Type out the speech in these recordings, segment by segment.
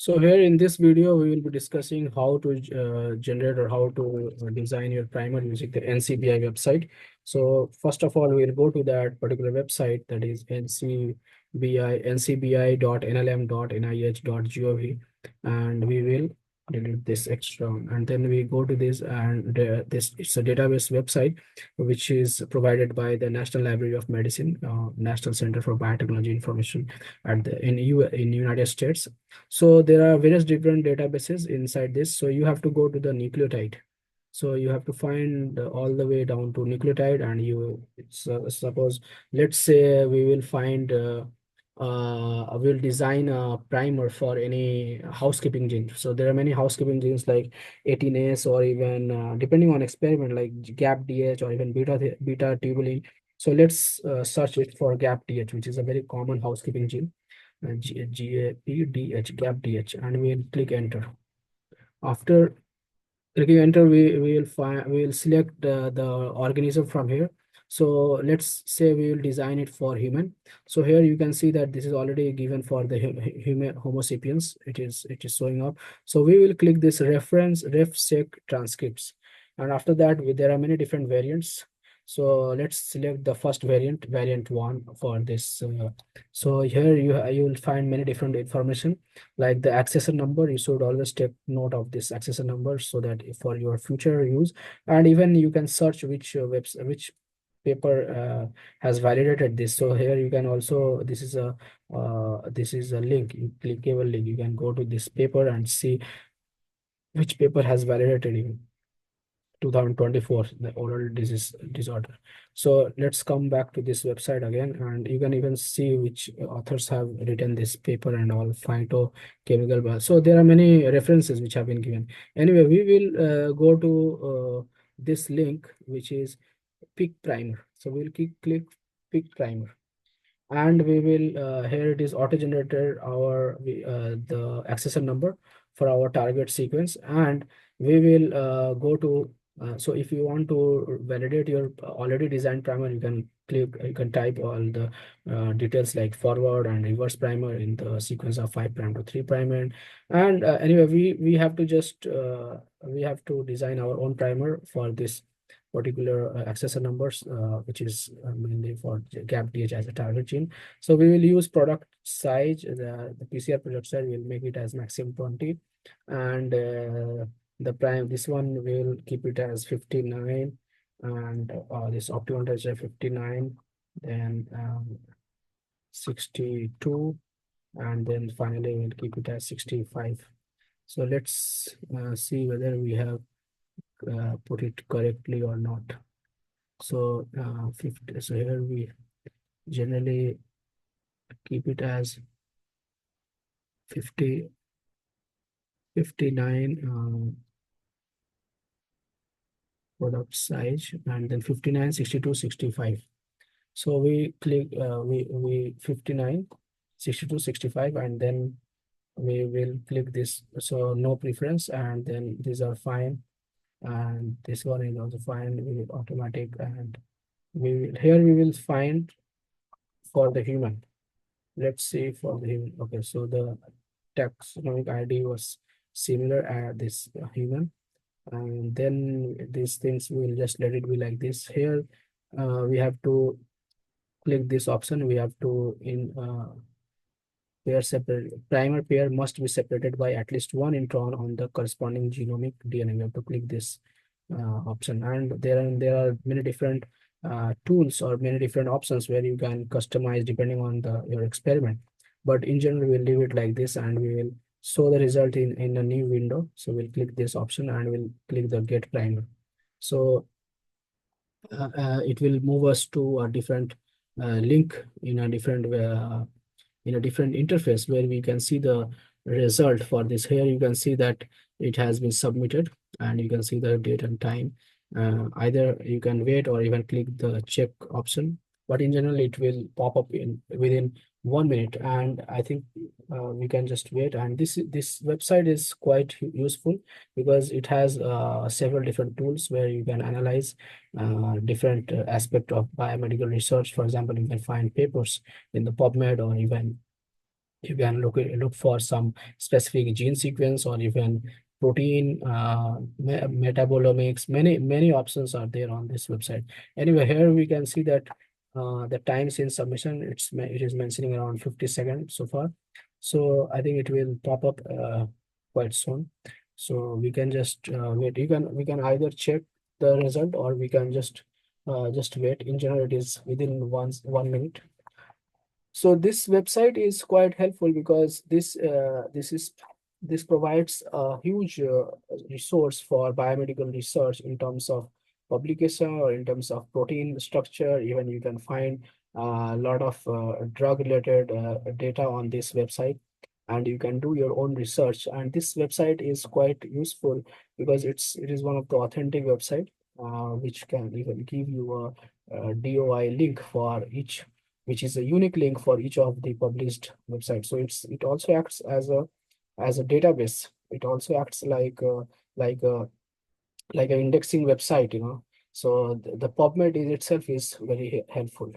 So here in this video, we will be discussing how to generate or how to design your primer using the NCBI website. So first of all, we'll go to that particular website, that is ncbi.nlm.nih.gov, and we will delete this extra. And then we go to this, and this it's a database website which is provided by the National Library of Medicine, National Center for Biotechnology Information at the in United States. So there are various different databases inside this. So you have to go to the nucleotide. So you have to find all the way down to nucleotide, and suppose, let's say we will find we'll design a primer for any housekeeping gene. So there are many housekeeping genes like 18S, or even depending on experiment like GAPDH or even beta tubulin. So let's search it for GAPDH, which is a very common housekeeping gene, GAPDH, and we'll click enter. After clicking enter, we will select the organism from here. So let's say we will design it for human. So here you can see that this is already given for the human Homo sapiens. It is showing up. So we will click this reference refsec transcripts, and after that there are many different variants. So let's select the first variant one for this. So here you will find many different information like the accessor number. You should always take note of this accessor number so that for your future use. And even you can search which paper has validated this. So here you can also, this is a link, clickable link. You can go to this paper and see which paper has validated you. 2024, the oral disease disorder. So let's come back to this website again, and you can even see which authors have written this paper and all phytochemical. So there are many references which have been given. Anyway, we will go to this link, which is pick primer. So we'll click pick primer, and we will here it is auto generated the accessor number for our target sequence. And we will go to so if you want to validate your already designed primer, you can type all the details like forward and reverse primer in the sequence of 5' to 3'. And anyway, we have to just we have to design our own primer for this particular accessor numbers, which is mainly for GAPDH as a target gene. So we will use product size, the PCR product size, we'll make it as maximum 20. And this one we'll keep it as 59, and this optimal temperature 59, then 62, and then finally we'll keep it as 65. So let's see whether we have put it correctly or not. So 50. So here we generally keep it as 50, 59 product size, and then 59, 62, 65. So we click we 59, 62, 65, and then we will click this. So no preference, and then these are fine, and this one is also fine. We will automatic, and here we will find for the human. Let's see for the human. Okay, so the taxonomic ID was similar at this human, and then these things will just let it be like this. Here we have to click this option. We have to pair separate primer pair must be separated by at least one intron on the corresponding genomic DNA. We have to click this option, and there are many different tools or many different options where you can customize depending on your experiment. But in general, we'll leave it like this, and we will show the result in a new window. So we'll click this option, and we'll click the get primer. So it will move us to a different link in a different interface where we can see the result for this. Here you can see that it has been submitted, and you can see the date and time. Either you can wait or even click the check option, but in general it will pop up within 1 minute, and I think we can just wait. And this website is quite useful because it has several different tools where you can analyze different aspect of biomedical research. For example, you can find papers in the PubMed, or even You can look for some specific gene sequence or even protein metabolomics. Many options are there on this website. Anyway, here we can see that the time since submission, it is mentioning around 50 seconds so far. So I think it will pop up quite soon. So we can just wait. We can either check the result, or we can just wait. In general, it is within 1 minute. So this website is quite helpful because this provides a huge resource for biomedical research in terms of publication or in terms of protein structure. Even you can find a lot of drug related data on this website, and you can do your own research. And this website is quite useful because it is one of the authentic website which can even give you a DOI link for each, which is a unique link for each of the published websites. So it also acts as a database. It also acts like a like an indexing website, you know. So the PubMed is itself is very helpful.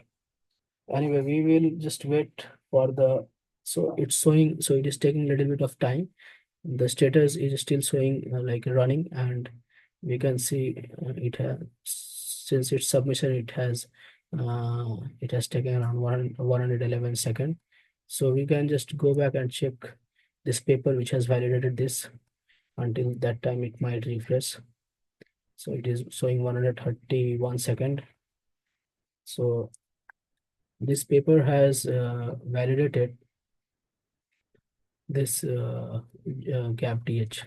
Anyway, we will just wait for the, so it's showing, so it is taking a little bit of time. The status is still showing like running, and we can see it has, since its submission, it has taken around 111 seconds. So we can just go back and check this paper which has validated this. Until that time it might refresh. So it is showing 131 second. So this paper has validated this gap DH.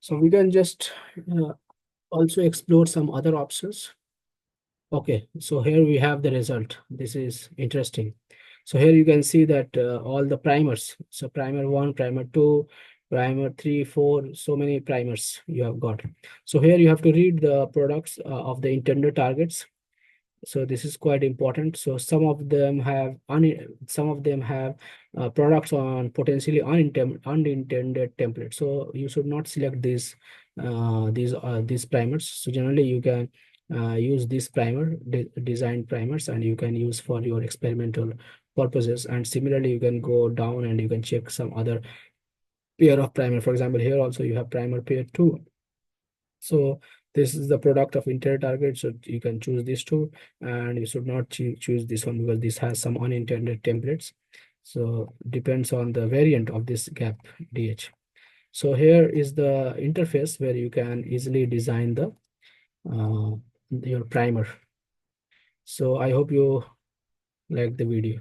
So we can just also explore some other options. Okay, so here we have the result. This is interesting. So here you can see that all the primers. So primer 1, primer 2, primer 3, 4, so many primers you have got. So here you have to read the products of the intended targets. So this is quite important. So some of them have products on potentially unintended templates. So you should not select these primers. So generally you can use this design primers, and you can use for your experimental purposes. And similarly, you can go down and you can check some other pair of primer. For example, here also you have primer pair 2. So this is the product of intended target. So you can choose these two, and you should not choose this one because this has some unintended templates. So depends on the variant of this gap DH. So here is the interface where you can easily design the your primer. So I hope you like the video.